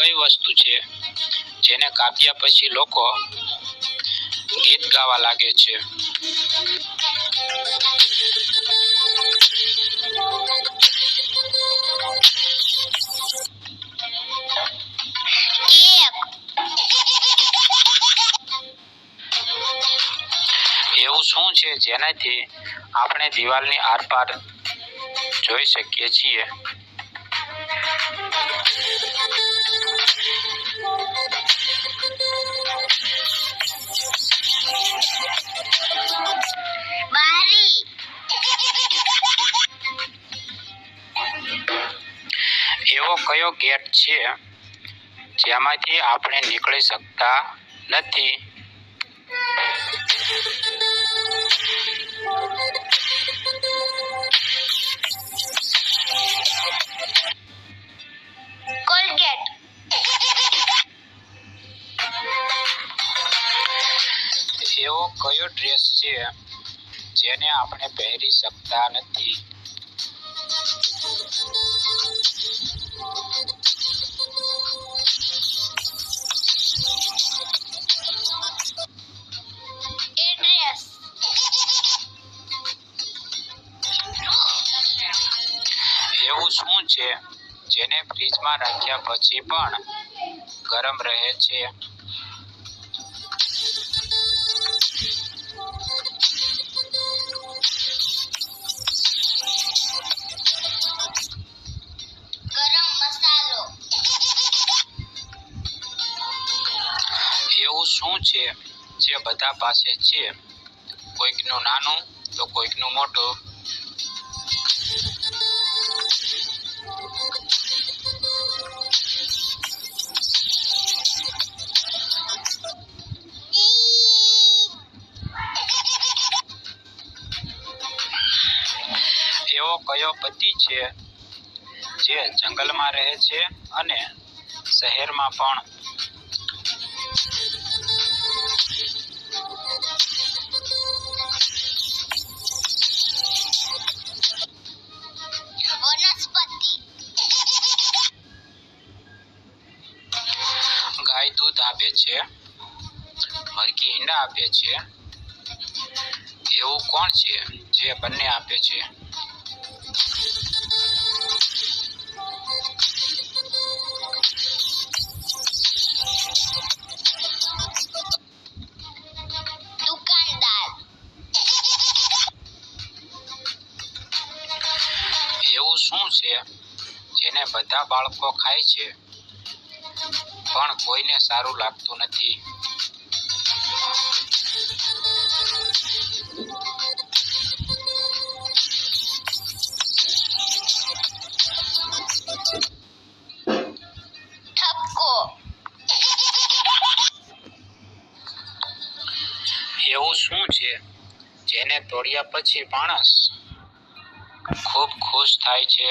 કઈ વસ્તુ છે જેને કાપ્યા પછી લોકો ગીત ગાવા લાગે છે? એવું શું છે જેનાથી આપણે દિવાલની આરપાર જોઈ શકીએ છીએ? એવો કયો ગેટ છે જેમાંથી આપણે નીકળી શકતા નથી? કોલગેટ. એવો કયો ડ્રેસ છે જેને આપણે પહેરી શકતા નથી? એડ્રેસ. એવું શું છે જેને ફ્રીજમાં રાખ્યા પછી પણ ગરમ રહે છે? ગરમ મસાલો. એવું શું છે જે બધા પાસે છે, કોઈકનું નાનું તો કોઈકનું મોટું? એવો કયો પતિ છે જે જંગલમાં રહે છે અને શહેરમાં પણ? વનસ્પતિ. ગાય દૂધ આપે છે, મરઘી ઈંડા આપે છે, એવું કોણ છે જે બંને આપે છે? દુકાનદાર. એવું શું છે જેને બધા બાળકો ખાય છે પણ કોઈને સારું લાગતું નથી? ઠપકો. એવું શું છે જેને તોડ્યા પછી માણસ ખૂબ ખુશ થાય છે?